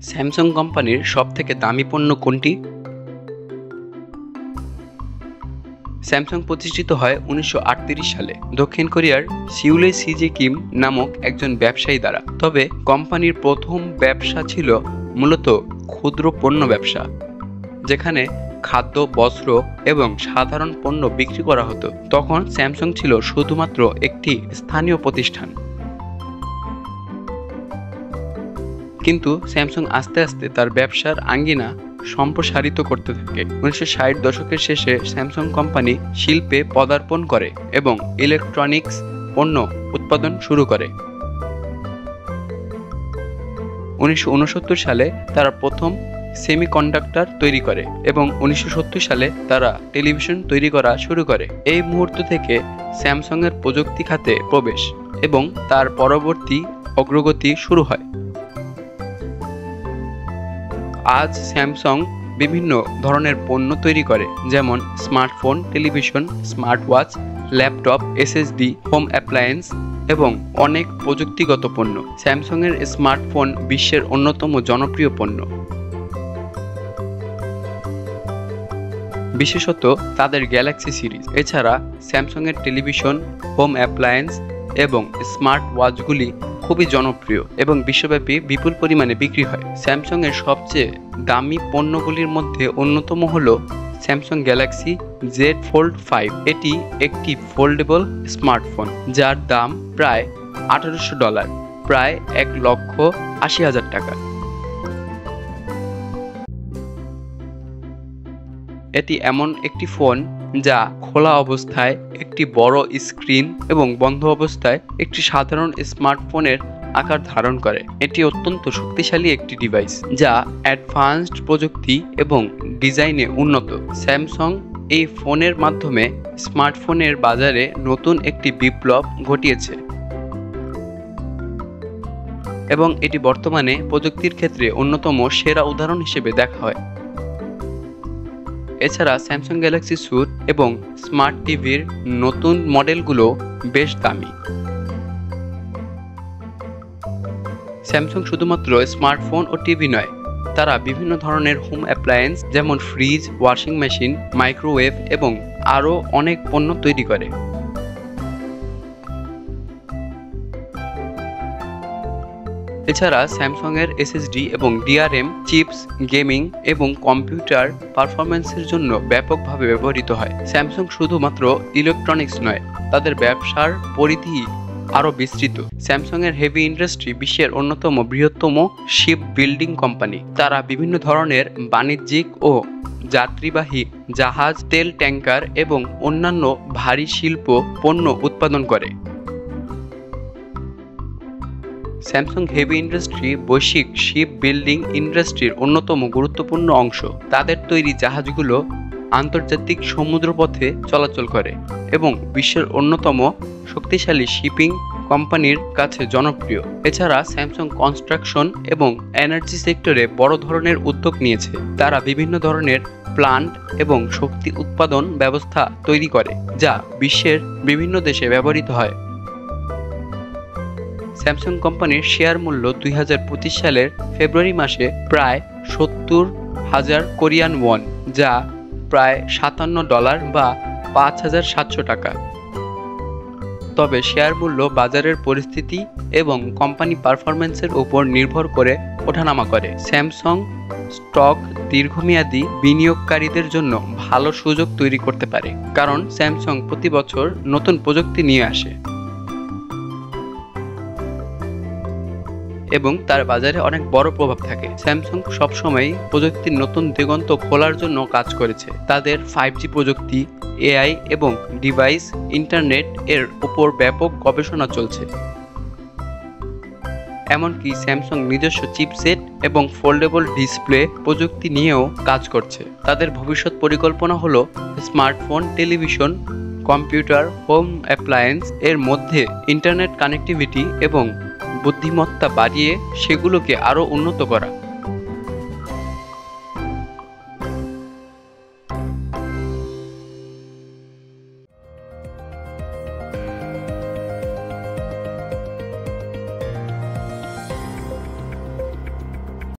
Samsung কোম্পানির সবথেকে দামি পণ্য কোনটি? স্যামসাং প্রতিষ্ঠিত হয় 1938 সালে দক্ষিণ কোরিয়ার সিউলে সিজে কিম নামক একজন ব্যবসায়ী দ্বারা। তবে কোম্পানির প্রথম ব্যবসা ছিল মূলত ক্ষুদ্র পণ্য ব্যবসা, যেখানে খাদ্য, বস্ত্র এবং সাধারণ পণ্য বিক্রি করা হতো। তখন স্যামসাং ছিল শুধুমাত্র একটি স্থানীয় প্রতিষ্ঠান। কিন্তু স্যামসাং আস্তে আস্তে তার ব্যবসার আঙ্গিনা সম্প্রসারিত করতে থাকে। 1960 দশকের শেষে স্যামসাং কোম্পানি শিল্পে পদার্পণ করে এবং ইলেকট্রনিক্স পণ্য উৎপাদন শুরু করে। 1969 সালে তারা প্রথম সেমিকন্ডাক্টর তৈরি করে এবং 1970 সালে তারা টেলিভিশন তৈরি করা শুরু করে। এই মুহূর্ত থেকে স্যামসাংয়ের প্রযুক্তি খাতে প্রবেশ এবং তার পরবর্তী অগ্রগতি শুরু হয়। আজ স্যামসাং বিভিন্ন ধরনের পণ্য তৈরি করে, যেমন smartphone, television, smart watch, laptop, SSD, home appliance এবং অনেক প্রযুক্তিগত পণ্য। স্যামসাংয়ের স্মার্টফোন বিশ্বের অন্যতম জনপ্রিয় পণ্য, বিশেষত তাদের গ্যালাক্সি সিরিজ। এছাড়া স্যামসাংয়ের টেলিভিশন, হোম অ্যাপ্লায়েন্স এবং স্মার্ট ওয়াচগুলি খুবই জনপ্রিয় এবং বিশ্বব্যাপী বিপুল পরিমাণে বিক্রি হয়। স্যামসাংয়ের সবচেয়ে দামি পণ্যগুলির মধ্যে অন্যতম হল স্যামসাং গ্যালাক্সি জেড ফোল্ড 5। এটি একটি ফোল্ডেবল স্মার্টফোন যার দাম প্রায় $1800, প্রায় $1,80,000 টাকা। এটি এমন একটি ফোন যা খোলা অবস্থায় একটি বড় স্ক্রিন এবং বন্ধ অবস্থায় একটি সাধারণ স্মার্টফোনের আকার ধারণ করে। এটি অত্যন্ত শক্তিশালী একটি ডিভাইস যা অ্যাডভান্সড প্রযুক্তি এবং ডিজাইনে উন্নত। স্যামসাং এই ফোনের মাধ্যমে স্মার্টফোনের বাজারে নতুন একটি বিপ্লব ঘটিয়েছে এবং এটি বর্তমানে প্রযুক্তির ক্ষেত্রে অন্যতম সেরা উদাহরণ হিসেবে দেখা হয়। এছাড়া স্যামসাং গ্যালাক্সি স্যুট এবং স্মার্ট টিভির নতুন মডেলগুলো বেশ দামি। স্যামসাং শুধুমাত্র স্মার্টফোন ও টিভি নয়, তারা বিভিন্ন ধরনের হোম অ্যাপ্লায়েন্স যেমন ফ্রিজ, ওয়াশিং মেশিন, মাইক্রোওয়েভ এবং আরও অনেক পণ্য তৈরি করে। এছাড়া স্যামসাংয়ের এসএসডি এবং ডিআরএম চিপস গেমিং এবং কম্পিউটার পারফরম্যান্সের জন্য ব্যাপকভাবে ব্যবহৃত হয়। স্যামসাং শুধুমাত্র ইলেকট্রনিক্স নয়, তাদের ব্যবসার পরিধি আরও বিস্তৃত। স্যামসাংয়ের হেভি ইন্ডাস্ট্রি বিশ্বের অন্যতম বৃহত্তম শিপ বিল্ডিং কোম্পানি। তারা বিভিন্ন ধরনের বাণিজ্যিক ও যাত্রীবাহী জাহাজ, তেল ট্যাঙ্কার এবং অন্যান্য ভারী শিল্প পণ্য উৎপাদন করে। স্যামসাং হেভি ইন্ডাস্ট্রি বৈশ্বিক শিপ বিল্ডিং ইন্ডাস্ট্রির অন্যতম গুরুত্বপূর্ণ অংশ। তাদের তৈরি জাহাজগুলো আন্তর্জাতিক সমুদ্রপথে চলাচল করে এবং বিশ্বের অন্যতম শক্তিশালী শিপিং কোম্পানির কাছে জনপ্রিয়। এছাড়া স্যামসাং কনস্ট্রাকশন এবং এনার্জি সেক্টরে বড় ধরনের উদ্যোগ নিয়েছে। তারা বিভিন্ন ধরনের প্লান্ট এবং শক্তি উৎপাদন ব্যবস্থা তৈরি করে যা বিশ্বের বিভিন্ন দেশে ব্যবহৃত হয়। স্যামসাং কোম্পানির শেয়ার মূল্য 2025 সালের ফেব্রুয়ারি মাসে প্রায় 70,000 কোরিয়ান ওয়ান, যা প্রায় $57 বা 5,700 টাকা। তবে শেয়ার মূল্য বাজারের পরিস্থিতি এবং কোম্পানি পারফরম্যান্সের উপর নির্ভর করে ওঠানামা করে। স্যামসাং স্টক দীর্ঘমেয়াদী বিনিয়োগকারীদের জন্য ভালো সুযোগ তৈরি করতে পারে, কারণ স্যামসাং প্রতি বছর নতুন প্রযুক্তি নিয়ে আসে এবং তার বাজারে অনেক বড় প্রভাব থাকে। স্যামসাং সবসময় প্রযুক্তির নতুন দিগন্ত খোলার জন্য কাজ করেছে। তাদের 5G প্রযুক্তি, এআই এবং ডিভাইস ইন্টারনেট এর উপর ব্যাপক গবেষণা চলছে। এমনকি স্যামসাং নিজস্ব চিপসেট এবং ফোল্ডেবল ডিসপ্লে প্রযুক্তি নিয়েও কাজ করছে। তাদের ভবিষ্যৎ পরিকল্পনা হলো smartphone, television, computer, home appliance এর মধ্যে ইন্টারনেট কানেক্টিভিটি এবং বুদ্ধিমত্তা বাড়িয়ে সেগুলোকে আরও উন্নত করা।